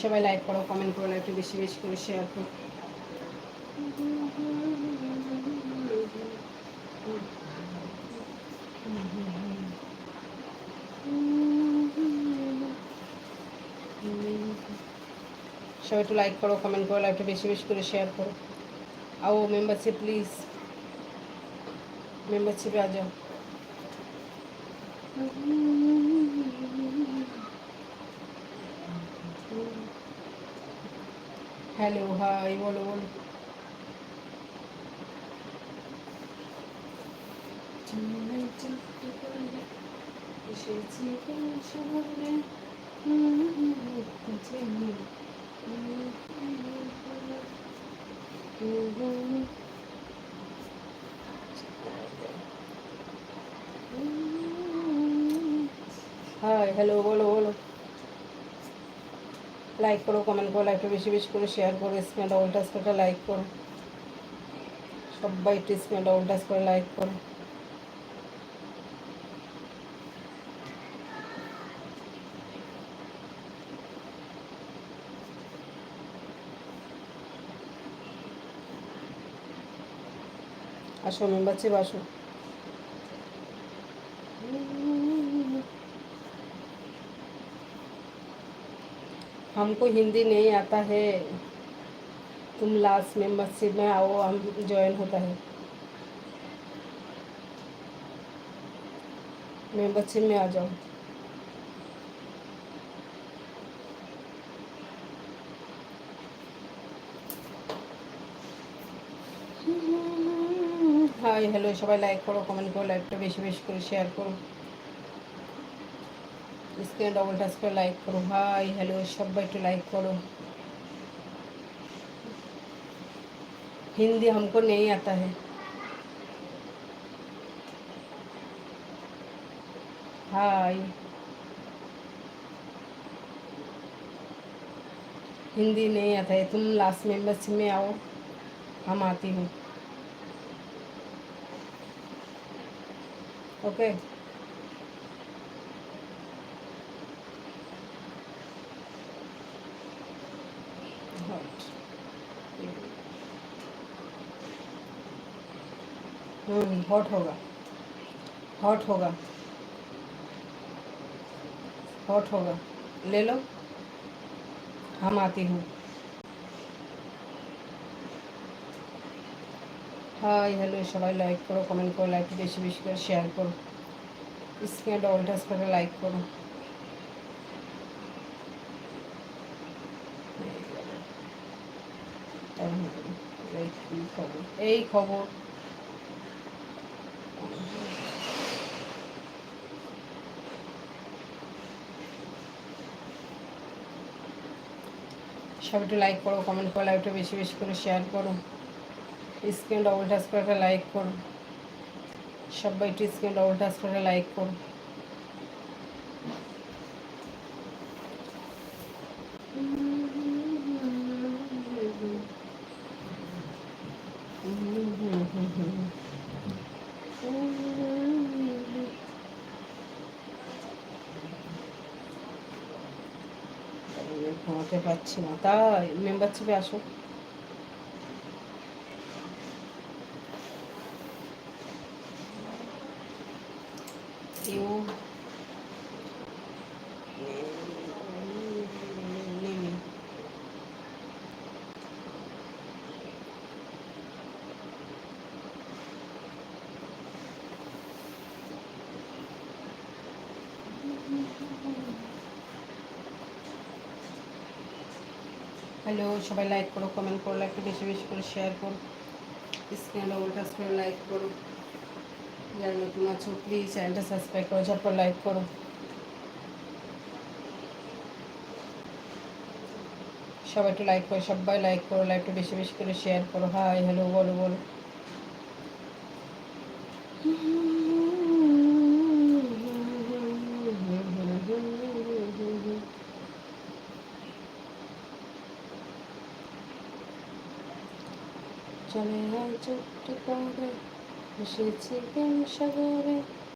সবাই লাইক করো, কমেন্ট করো, একটু বেশি বেশি করে শেয়ার করো। সবাই একটু লাইক করো, কমেন্ট করো, একটু বেশি বেশি করে শেয়ার করো। आओ मेंबरशिप प्लीज़, मेंबरशिप आ जाओ। हेलो हाय बोलो बोलो। हाय हेलो बोलो बोलो। লাইক করো, কমেন্ট করো, একটু বেশি বেশি করে শেয়ার করো। স্ক্রিনে ডবল টাচ করে লাইক করো। সবাই একটু স্ক্রিনে ডবল টাচ করে লাইক করো। আসो मेंबरशिप আসो। हमको हिंदी नहीं आता है, तुम लास्ट मेंबरशिप में आओ, हम ज्वाइन होता है। मेंबरशिप में आ जाओ। হাই হ্যালো, সবাই লাইক করো, কমেন্ট করো, লাইকটা বেশি বেশি করে শেয়ার করো। স্ক্রিনে ডবল টাচ করে লাইক করো। হাই হ্যালো, সবাই একটু লাইক করো। हिंदी हमको नहीं आता है। हाय, हिंदी नहीं आता है, तुम लास्ट मेंबरशिप में आओ, हम आती हूँ। ओके हॉट होगा, हॉट होगा, हॉट होगा, ले लो, हम आती हूँ। হাই হ্যালো, সবাই লাইক করো, কমেন্ট করো, লাইক বেশি বেশি করে শেয়ার করো। স্ক্রিনে ডবল টাচ করে লাইক করো। এই খবর সব একটু লাইক করো, কমেন্ট করো, লাইকটা বেশি বেশি করে শেয়ার করো। স্ক্রিনে ডবল টাচ করে একটা লাইক করো। সবাই একটু স্ক্রিনে ডবল টাচ করে লাইক করো। ঘুমাতে পারছি না, তাই মেম্বারশিপে আসো। কেউ হ্যালো, সবাই লাইক করো, কমেন্ট করো, একটু বেশি বেশি করে শেয়ার করো। স্ক্রিনে ডবল টাচ করে লাইক করো। যারা নতুন আছো প্লিজ চ্যানেলটা সাবস্ক্রাইব করো, তারপর লাইক করো। সবাই একটু লাইক করো, সবাই লাইক করো, লাইকটা বেশি বেশি করে শেয়ার করো। হাই হ্যালো বলো বলো। চলে আয় ছোট্ট করে, এসেছি প্রেম সাগরে।